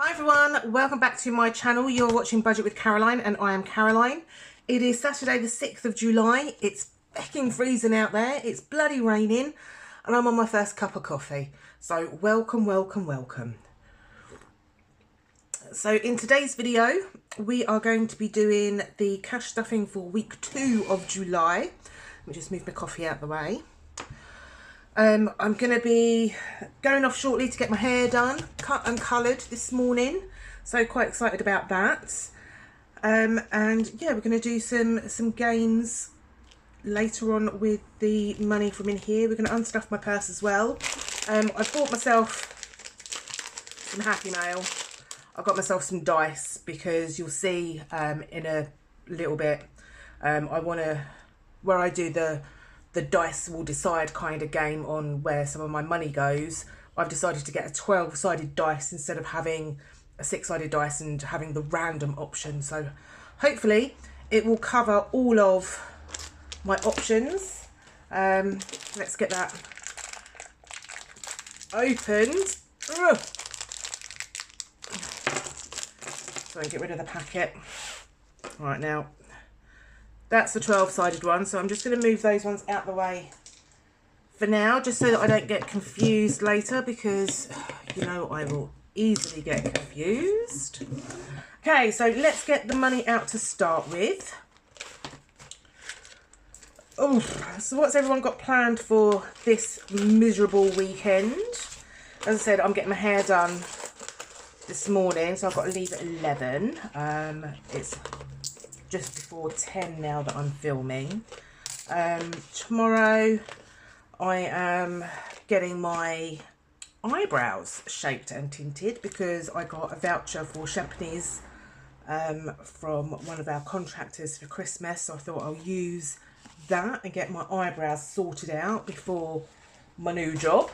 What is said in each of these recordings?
Hi everyone, welcome back to my channel. You're watching Budget with Caroline and I am Caroline. It is Saturday the 6th of July. It's fucking freezing out there. It's bloody raining and I'm on my first cup of coffee. So welcome, welcome, welcome. So in today's video, we are going to be doing the cash stuffing for week 2 of July. Let me just move my coffee out the way. I'm going to be going off shortly to get my hair done, cut and coloured this morning. So quite excited about that. And yeah, we're going to do some games later on with the money from in here. We're going to unstuff my purse as well. I bought myself some Happy Mail. I got myself some dice because you'll see in a little bit, where I do the dice will decide kind of game on where some of my money goes. I've decided to get a 12-sided dice instead of having a 6-sided dice and having the random option. So hopefully it will cover all of my options. Let's get that opened. Ugh. So I get rid of the packet. Right, now that's the 12-sided one, so I'm just going to move those ones out the way for now, just so that I don't get confused later, because you know I will easily get confused. Okay, so let's get the money out to start with. Oh, so what's everyone got planned for this miserable weekend? As I said, I'm getting my hair done this morning, so I've got to leave at 11. It's just before 10 now that I'm filming. Tomorrow I am getting my eyebrows shaped and tinted because I got a voucher for Champagnes from one of our contractors for Christmas, so I thought I'll use that and get my eyebrows sorted out before my new job.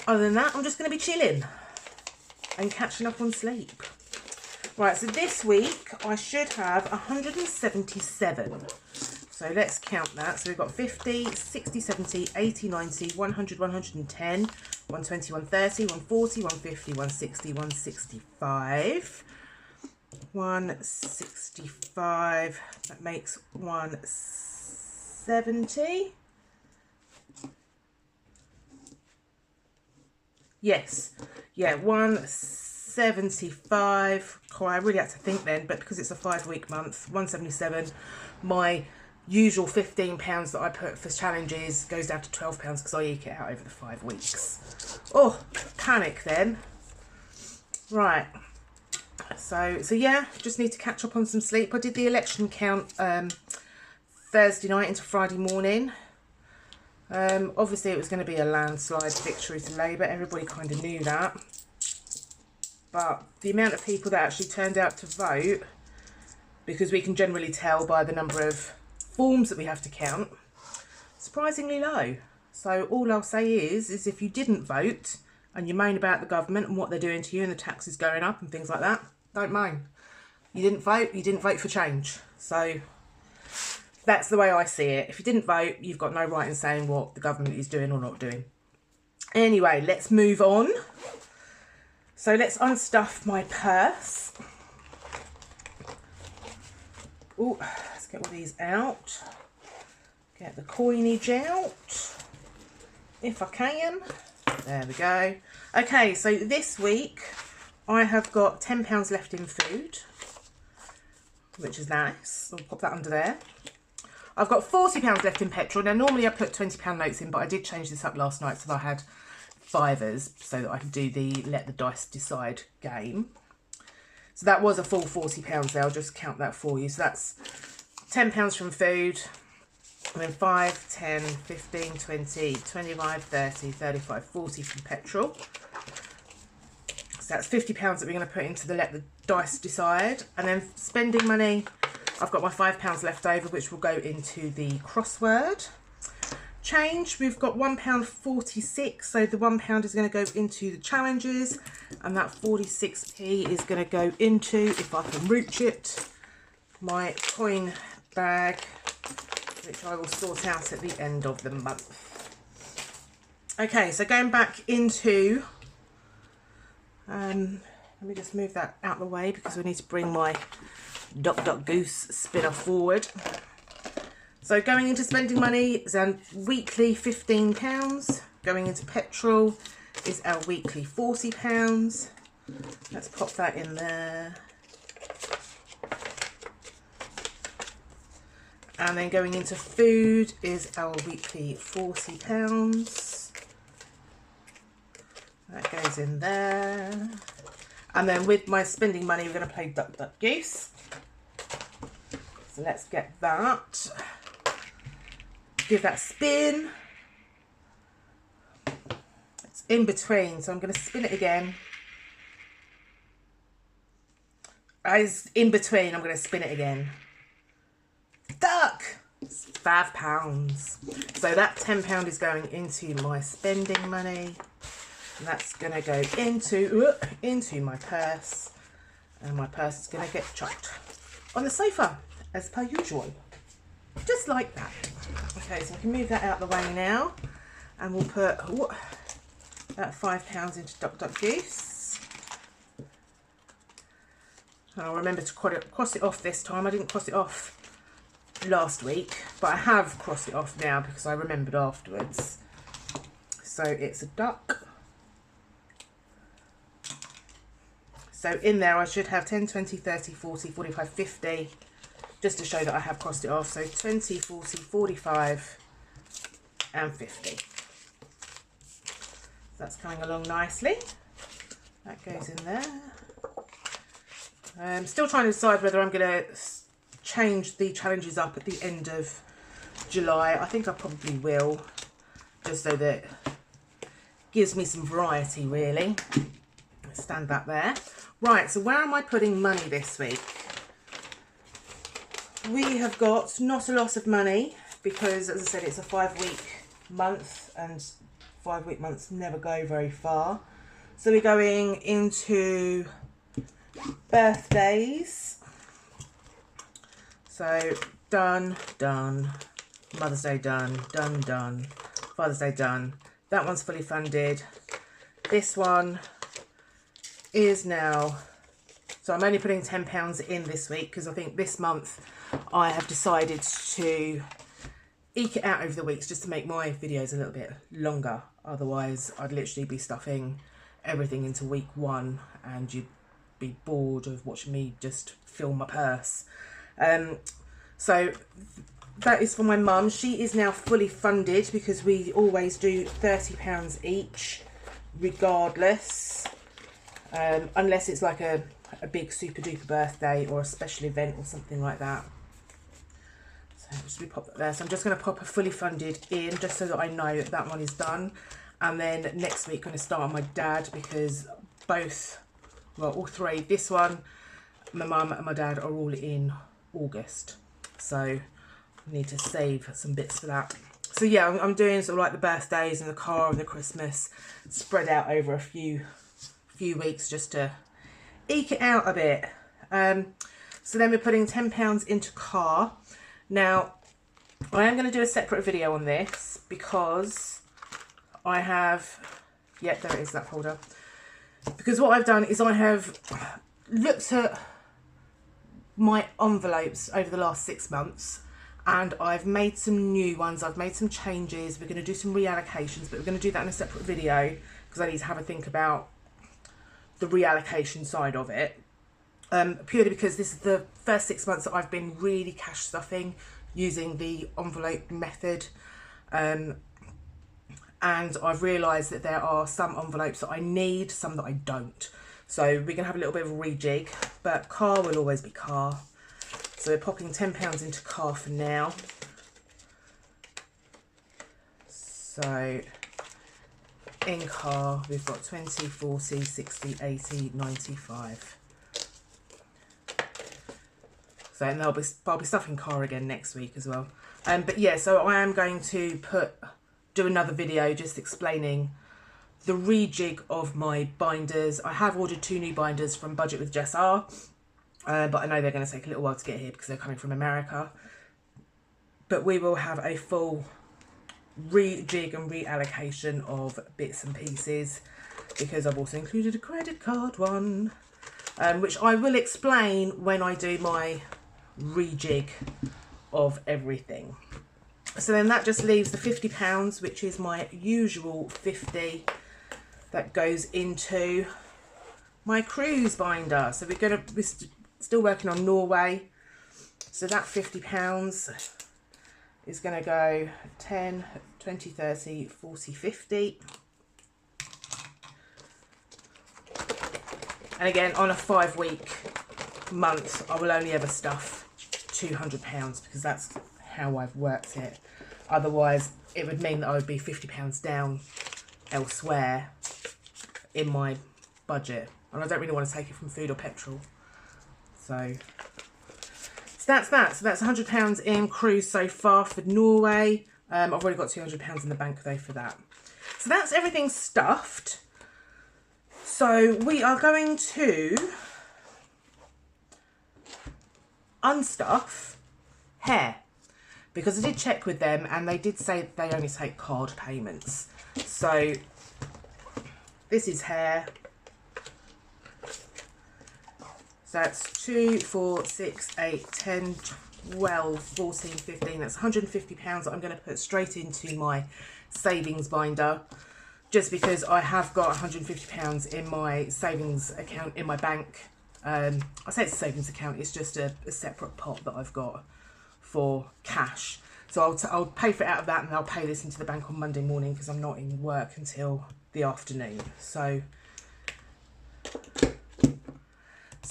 Other than that, I'm just going to be chilling and catching up on sleep. Right, so this week I should have 177. So let's count that. So we've got 50, 60, 70, 80, 90, 100, 110, 120, 130, 140, 150, 160, 165. 165, that makes 170. Yes, yeah, 175. Oh, I really had to think then, but because it's a 5-week month, 177. My usual £15 that I put for challenges goes down to £12 because I eke it out over the 5 weeks. Oh, panic then. Right. So yeah, just need to catch up on some sleep. I did the election count Thursday night into Friday morning. Obviously it was going to be a landslide victory to Labour. Everybody kind of knew that. But the amount of people that actually turned out to vote, because we can generally tell by the number of forms that we have to count, surprisingly low. So all I'll say is if you didn't vote and you moan about the government and what they're doing to you and the taxes going up and things like that, don't moan. You didn't vote for change. So that's the way I see it. If you didn't vote, you've got no right in saying what the government is doing or not doing. Anyway, let's move on. So let's unstuff my purse. Oh, let's get all these out. Get the coinage out, if I can. There we go. Okay, so this week I have got £10 left in food, which is nice. I'll pop that under there. I've got £40 left in petrol. Now, normally I put £20 notes in, but I did change this up last night so that I had fivers so that I could do the let the dice decide game. So that was a full £40 there. I'll just count that for you. So that's £10 from food, and then 5, 10, 15, 20, 25, 30, 35, 40 from petrol. So that's £50 that we're going to put into the let the dice decide. And then spending money, I've got my £5 left over, which will go into the crossword. Change, we've got £1.46, so the £1 is going to go into the challenges, and that 46p is going to go into, if I can reach it, my coin bag, which I will sort out at the end of the month. Okay, so going back into Let me just move that out of the way because we need to bring my Duck Duck Goose spinner forward. So going into spending money is our weekly £15. Going into petrol is our weekly £40. Let's pop that in there. And then going into food is our weekly £40. That goes in there. And then with my spending money, we're going to play Duck Duck Goose. So let's get that. Give that a spin. It's in between, so I'm going to spin it again. As in between, I'm going to spin it again. Duck! It's £5. So that £10 is going into my spending money. And that's going to go into my purse. And my purse is going to get chucked on the sofa, as per usual. Just like that. Okay, so I can move that out of the way now. And we'll put that £5 into Duck Duck Goose. And I'll remember to cross it off this time. I didn't cross it off last week, but I have crossed it off now because I remembered afterwards. So it's a duck. So in there I should have 10, 20, 30, 40, 45, 50, just to show that I have crossed it off. So 20, 40, 45 and 50. That's coming along nicely. That goes in there. I'm still trying to decide whether I'm going to change the challenges up at the end of July. I think I probably will, just so that it gives me some variety really. Let's stand that there. Right, so where am I putting money this week? We have got not a lot of money because, as I said, it's a 5-week month and 5-week months never go very far. So we're going into birthdays. So done, done. Mother's Day done, done, done. Father's Day done. That one's fully funded. This one is now, so I'm only putting £10 in this week because I think this month I have decided to eke it out over the weeks just to make my videos a little bit longer. Otherwise I'd literally be stuffing everything into week 1 and you'd be bored of watching me just fill my purse. So that is for my mum. She is now fully funded because we always do £30 each regardless. Unless it's like a big super duper birthday or a special event or something like that. So just pop that there. So I'm just going to pop a fully funded in just so that I know that that one is done. And then next week I'm going to start on my dad because both, well, all three, this one, my mum and my dad are all in August. So I need to save some bits for that. So yeah, I'm doing sort of like the birthdays and the car and the Christmas spread out over a few weeks just to eke it out a bit. So then we're putting £10 into car. Now I am going to do a separate video on this because I have, yeah, there it is, that folder. Because what I've done is I have looked at my envelopes over the last 6 months and I've made some new ones. I've made some changes. We're going to do some reallocations, but we're going to do that in a separate video because I need to have a think about the reallocation side of it, purely because this is the first 6 months that I've been really cash stuffing using the envelope method, and I've realised that there are some envelopes that I need, some that I don't. So we're going to have a little bit of a rejig, but car will always be car. So we're popping £10 into car for now. So in car, we've got 20, 40, 60, 80, 95. So, and I'll be stuffing car again next week as well. But yeah, so I am going to do another video just explaining the rejig of my binders. I have ordered 2 new binders from Budget with Jess R, but I know they're going to take a little while to get here because they're coming from America. But we will have a full rejig and reallocation of bits and pieces because I've also included a credit card one, which I will explain when I do my rejig of everything. So then that just leaves the £50, which is my usual 50 that goes into my cruise binder. So we're still working on Norway. So that £50 is going to go 10, 20, 30, 40, 50. And again, on a 5-week month, I will only ever stuff £200 because that's how I've worked it. Otherwise, it would mean that I would be £50 down elsewhere in my budget. And I don't really want to take it from food or petrol. So that's that. So that's £100 in cruise so far for Norway. I've already got £200 in the bank though for that. So that's everything stuffed. So we are going to unstuff hair, because I did check with them and they did say they only take card payments. So this is hair. So that's 2, 4, 6, 8, 10, 12, 14, 15. That's £150 that I'm going to put straight into my savings binder, just because I have got £150 in my savings account in my bank. I say it's a savings account, it's just a separate pot that I've got for cash. So I'll pay for it out of that, and I'll pay this into the bank on Monday morning because I'm not in work until the afternoon. So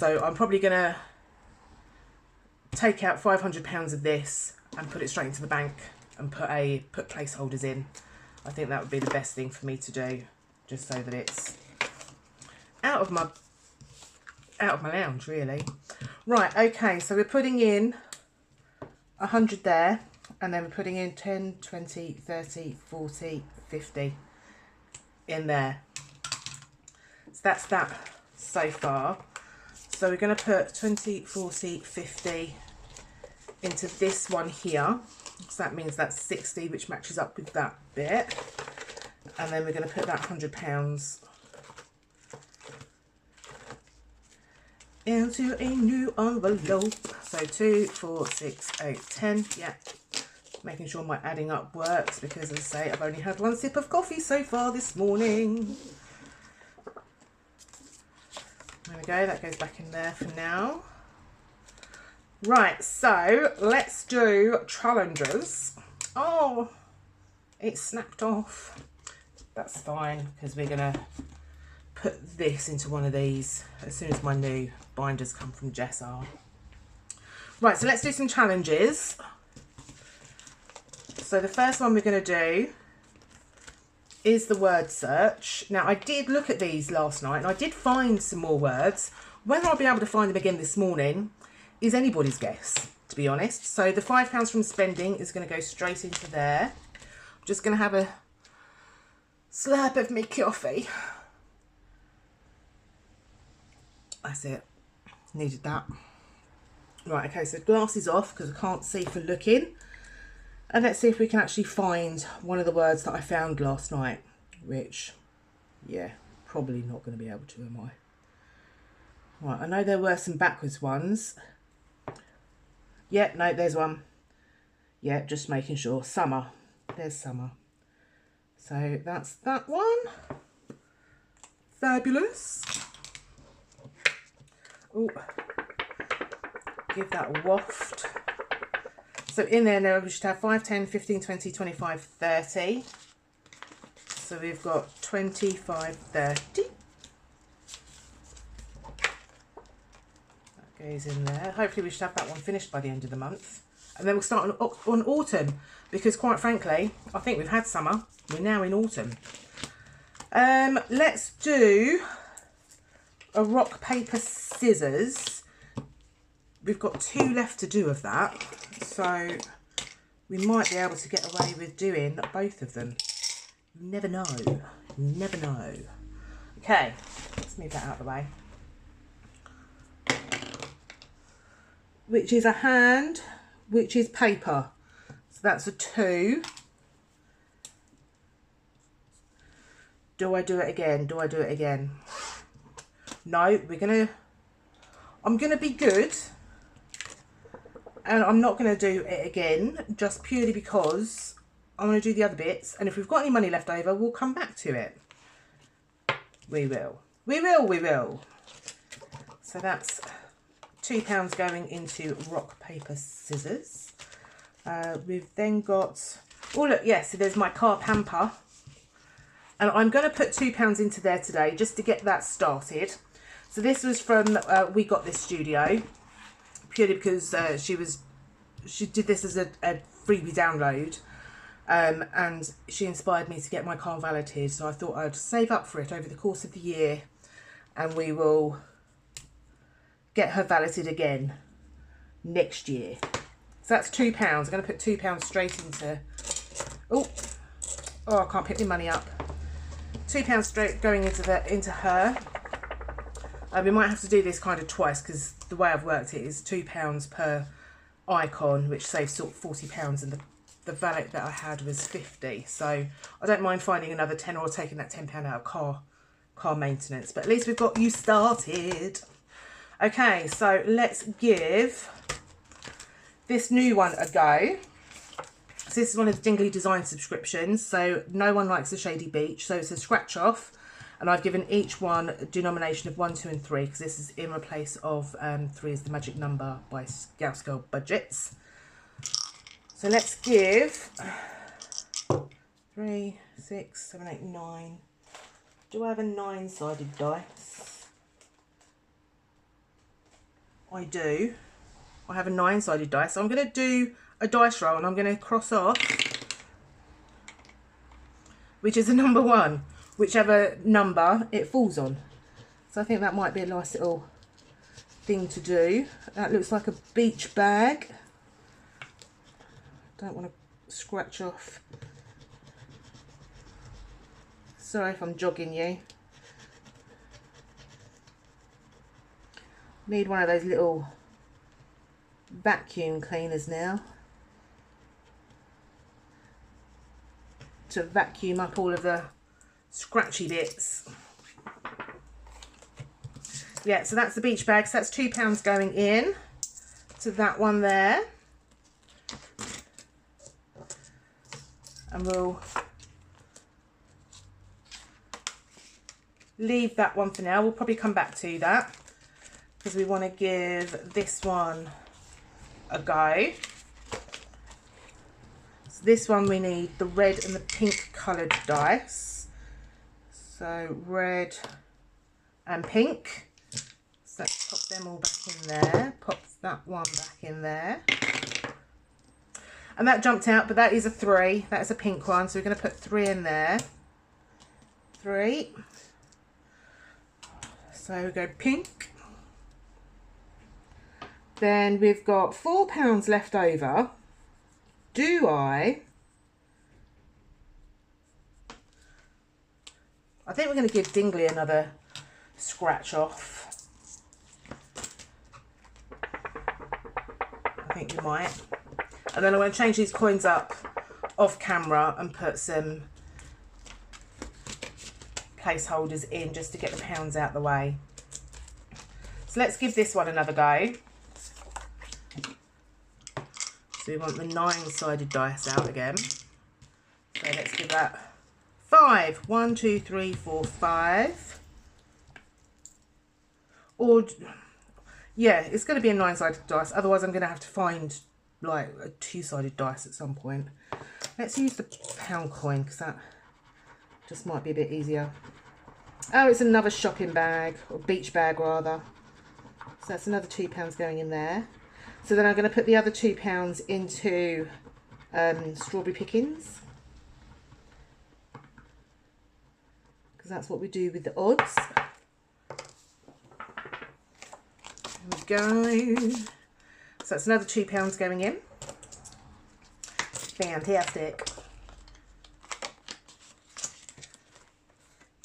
I'm probably going to take out £500 of this and put it straight into the bank and put placeholders in. I think that would be the best thing for me to do, just so that it's out of my lounge, really. Right, okay, so we're putting in 100 there, and then we're putting in 10, 20, 30, 40, 50 in there. So that's that so far. So we're going to put 20, 40, 50 into this one here. So that means that's 60, which matches up with that bit. And then we're going to put that £100 into a new envelope. So 2, 4, 6, 8, 10. Yeah. Making sure my adding up works, because as I say, I've only had one sip of coffee so far this morning. There we go, that goes back in there for now. Right, so let's do challenges. Oh, it snapped off. That's fine, because we're going to put this into one of these as soon as my new binders come from Jessar. Right, so let's do some challenges. So the first one we're going to do is the word search. Now, I did look at these last night and I did find some more words. Whether I'll be able to find them again this morning is anybody's guess, to be honest. So the £5 from spending is going to go straight into there. I'm just going to have a slurp of my coffee. That's it. Needed that. Right, okay, so glasses off because I can't see for looking. And let's see if we can actually find one of the words that I found last night, which, yeah, probably not going to be able to, am I? Right, I know there were some backwards ones. Yeah, no, there's one. Yeah, just making sure. Summer. There's summer. So that's that one. Fabulous. Oh, give that a waft. So in there now we should have 5, 10, 15, 20, 25, 30. So we've got 25, 30. That goes in there. Hopefully we should have that one finished by the end of the month. And then we'll start on autumn, because quite frankly, I think we've had summer. We're now in autumn. Let's do a rock, paper, scissors. We've got 2 left to do of that. So we might be able to get away with doing both of them. You never know. You never know. Okay, let's move that out of the way. Which is a hand, which is paper. So that's a 2. Do I do it again? Do I do it again? No, I'm gonna be good, and I'm not gonna do it again, just purely because I'm gonna do the other bits, and if we've got any money left over, we'll come back to it. We will. We will, we will. So that's £2 going into rock, paper, scissors. We've then got, oh look, yes, so there's my car pamper. And I'm going to put £2 into there today just to get that started. So this was from We Got This Studio, purely because she did this as a freebie download, and she inspired me to get my car valeted. So I thought I'd save up for it over the course of the year, and we will get her valeted again next year. So that's £2. I'm going to put £2 straight into. Oh, I can't pick my money up. £2 straight going into her. We might have to do this kind of twice because the way I've worked it is £2 per icon, which saves sort of £40, and the valet that I had was 50. So I don't mind finding another 10 or taking that £10 out of car maintenance. But at least we've got you started. Okay, so let's give this new one a go. So this is one of the Dingley Design subscriptions. So No One Likes a Shady Beach. So it's a scratch off. And I've given each one a denomination of 1, 2 and 3. Because this is in replace of 3 is the magic number by Scouse Girl Budgets. So let's give 3, 6, 7, 8, 9. Do I have a 9-sided dice? I do. I have a 9-sided dice. So I'm going to do a dice roll, and I'm going to cross off which is the number 1, whichever number it falls on. So I think that might be a nice little thing to do. That looks like a beach bag. Don't want to scratch off. Sorry if I'm jogging you. Need one of those little vacuum cleaners now to vacuum up all of the scratchy bits. Yeah, so that's the beach bag. So that's £2 going in to that one there. And we'll leave that one for now. We'll probably come back to that because we want to give this one a go. So this one we need the red and the pink coloured dice. So red and pink. So let's pop them all back in there. Pop that one back in there. And that jumped out, but that is a 3. That is a pink one. So we're going to put 3 in there. 3. So we go pink. Then we've got £4 left over. Do I think we're going to give Dingley another scratch off. I think we might. And then I'm going to change these coins up off camera and put some placeholders in just to get the pounds out the way. So let's give this one another go. So we want the 9-sided dice out again. So let's give that 5. 1, 2, 3, 4, 5. Or, yeah, it's going to be a 9-sided dice. Otherwise, I'm going to have to find like a 2-sided dice at some point. Let's use the pound coin because that just might be a bit easier. Oh, it's another shopping bag, or beach bag rather. So that's another £2 going in there. So then I'm going to put the other £2 into strawberry pickings, because that's what we do with the odds. There we go. So that's another £2 going in. Fantastic.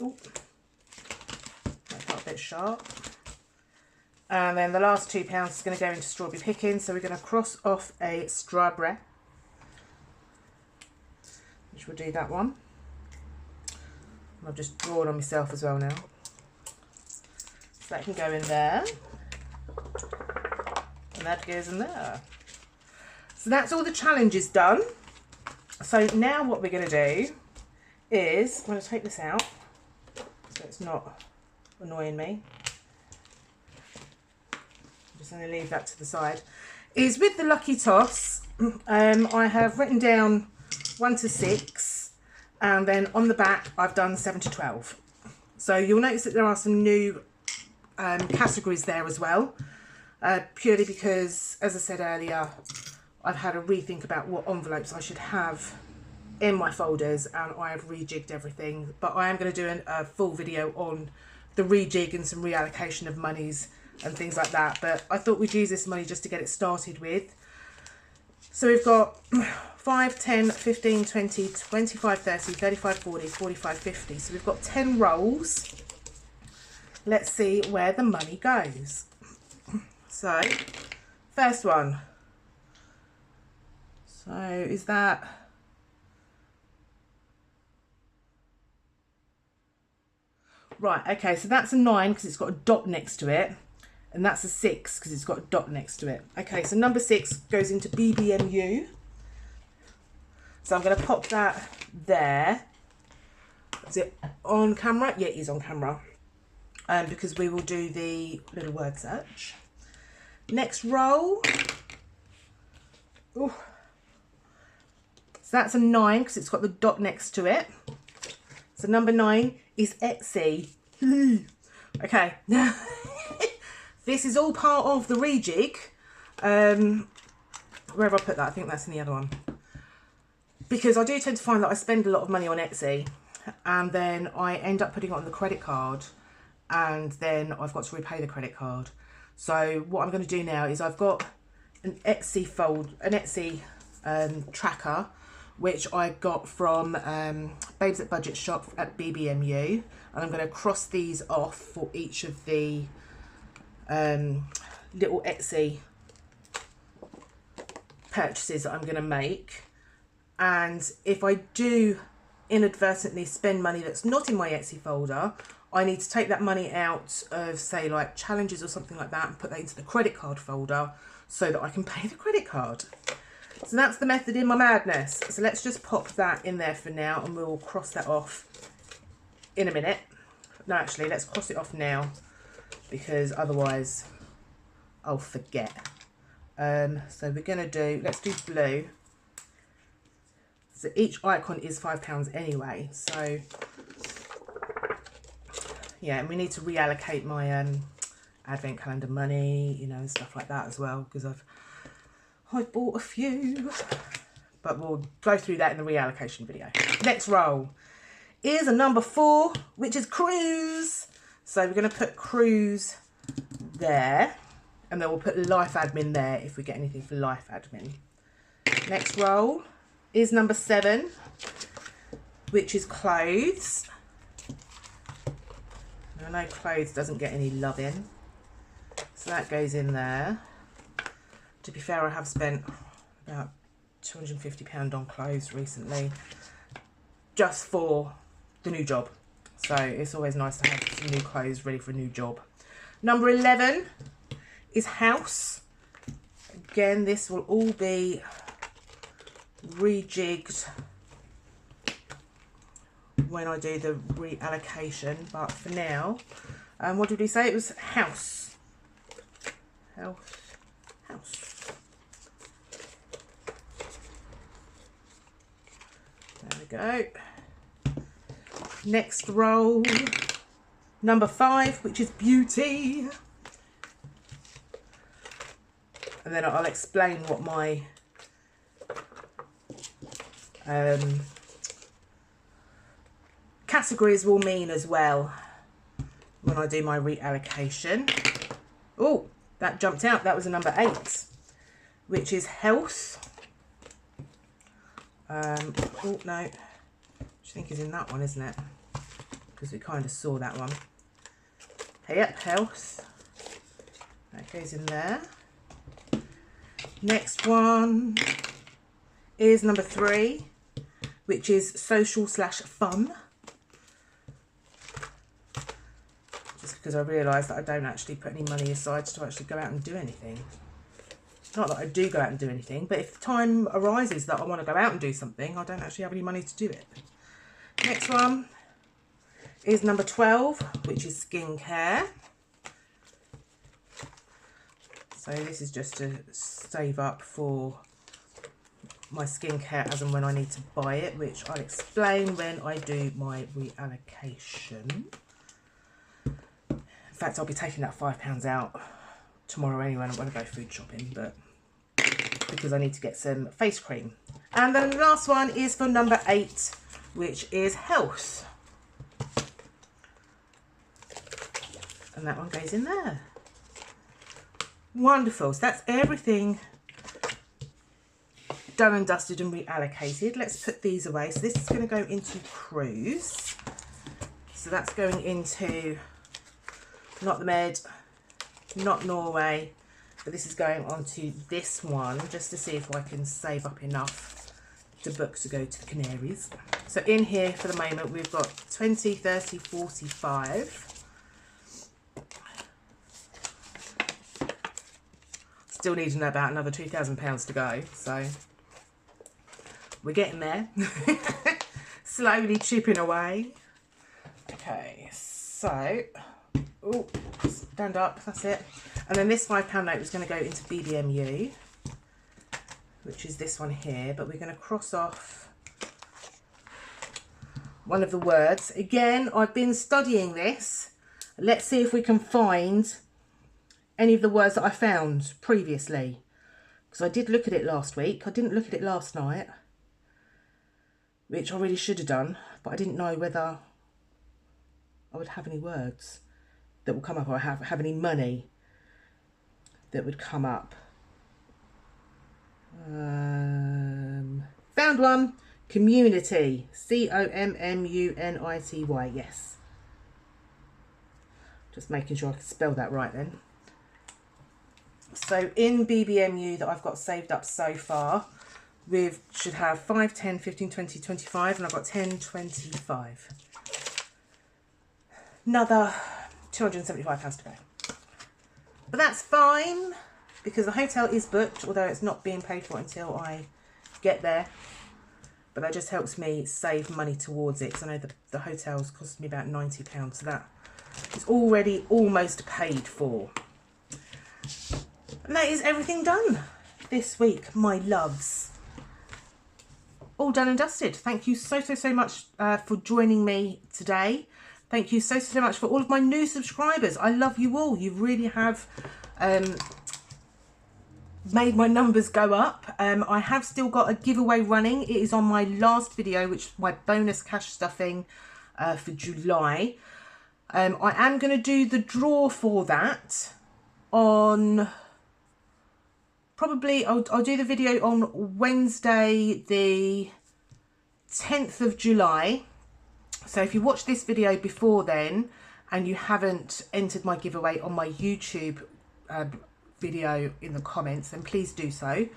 Ooh, that got a bit sharp. And then the last £2 is going to go into strawberry picking. So we're going to cross off a strawberry, which will do that one. I've just drawn on myself as well now. So that can go in there. And that goes in there. So that's all the challenges done. So now what we're going to do is, I'm going to take this out so it's not annoying me. I'm just going to leave that to the side. Is with the Lucky Toss, I have written down 1 to 6, and then on the back I've done 7 to 12. So you'll notice that there are some new categories there as well, purely because, as I said earlier, I've had a rethink about what envelopes I should have in my folders, and I have rejigged everything. But I am going to do a full video on the rejig and some reallocation of monies and things like that. But I thought we'd use this money just to get it started with. So we've got 5, 10, 15, 20, 25, 30, 35, 40, 45, 50. So we've got 10 rolls. Let's see where the money goes. So, first one. So is that... Right, okay, so that's a 9 because it's got a dot next to it. And that's a 6 because it's got a dot next to it. Okay, so number 6 goes into BBMU. So I'm going to pop that there. Is it on camera? Yeah, it is on camera. Because we will do the little word search. Next roll. Ooh. So that's a 9 because it's got the dot next to it. So number 9 is Etsy. Okay. This is all part of the rejig. Where have I put that? I think that's in the other one. Because I do tend to find that I spend a lot of money on Etsy, and then I end up putting it on the credit card, and then I've got to repay the credit card. So what I'm going to do now is I've got an Etsy tracker, which I got from Babes at Budget Shop at BBMU, and I'm going to cross these off for each of the little Etsy purchases that I'm going to make. And if I do inadvertently spend money that's not in my Etsy folder, I need to take that money out of, say, like challenges or something like that, and put that into the credit card folder so that I can pay the credit card. So that's the method in my madness. So let's just pop that in there for now, and we'll cross that off in a minute. No, actually, let's cross it off now, because otherwise I'll forget. So we're going to do, let's do blue. So each icon is £5 anyway. So yeah, and we need to reallocate my advent calendar money, you know, and stuff like that as well, because I've bought a few. But we'll go through that in the reallocation video. Next roll is a number 4, which is cruise. So we're going to put cruise there, and then we'll put life admin there if we get anything for life admin. Next roll is number 7, which is clothes. I know clothes doesn't get any loving, so that goes in there. To be fair, I have spent about £250 on clothes recently, just for the new job. So it's always nice to have some new clothes ready for a new job. Number 11 is house. Again, this will all be rejigged when I do the reallocation, but for now, what did we say? It was house. House. There we go. Next roll, number 5, which is beauty. And then I'll explain what my categories will mean as well when I do my reallocation. Oh, that jumped out. That was a number 8, which is health. Oh no, which I think is in that one, isn't it? Because we kind of saw that one. Yep, health. That goes in there. Next one is number 3, which is social/fun. just because I realised that I don't actually put any money aside to actually go out and do anything. Not that I do go out and do anything, but if the time arises that I want to go out and do something, I don't actually have any money to do it. Next one is number 12, which is skincare. So this is just to save up for my skincare as and when I need to buy it, which I'll explain when I do my reallocation. In fact, I'll be taking that £5 out tomorrow anyway. I'm going to go food shopping, but because I need to get some face cream. And then the last one is for number 8, which is health. And that one goes in there. Wonderful. So that's everything done and dusted and reallocated. Let's put these away. So this is going to go into cruise. So that's going into not the Med, not Norway, but this is going on to this one just to see if I can save up enough to book to go to the Canaries. So in here for the moment we've got 20, 30, 45. Still needing about another £2,000 to go, so we're getting there. Slowly chipping away. Okay, so, oh, stand up, that's it. And then this £5 note is going to go into BBMU, which is this one here, but we're going to cross off one of the words. Again, I've been studying this. Let's see if we can find any of the words that I found previously, because I did look at it last week. I didn't look at it last night, which I really should have done, but I didn't know whether I would have any words that would come up, or have any money that would come up. Found one. Community. C-O-M-M-U-N-I-T-Y. Yes. Just making sure I can spell that right then. So in BBMU that I've got saved up so far, we should have 5, 10, 15, 20, 25, and I've got 10, 25. Another £275 to go. But that's fine, because the hotel is booked, although it's not being paid for until I get there. But that just helps me save money towards it, because I know the hotel's cost me about £90, so that is already almost paid for. And that is everything done this week, my loves. All done and dusted. Thank you so much for joining me today. Thank you so much for all of my new subscribers. I love you all. You really have made my numbers go up. I have still got a giveaway running. It is on my last video, which is my bonus cash stuffing for July. I am going to do the draw for that on... Probably, I'll do the video on Wednesday, the 10th of July. So if you watch this video before then and you haven't entered my giveaway on my YouTube video in the comments, then please do so.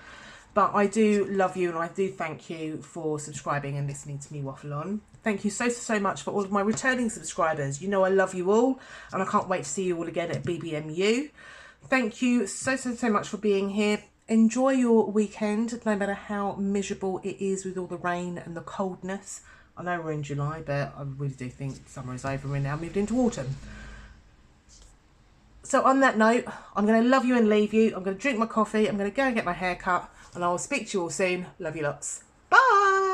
But I do love you, and I do thank you for subscribing and listening to me waffle on. Thank you so much for all of my returning subscribers. You know I love you all, and I can't wait to see you all again at BBMU. Thank you so much for being here. Enjoy your weekend, no matter how miserable it is with all the rain and the coldness. I know we're in July, but I really do think summer is over. We're now moved into autumn. So on that note, I'm going to love you and leave you. I'm going to drink my coffee. I'm going to go and get my hair cut, and I will speak to you all soon. Love you lots. Bye.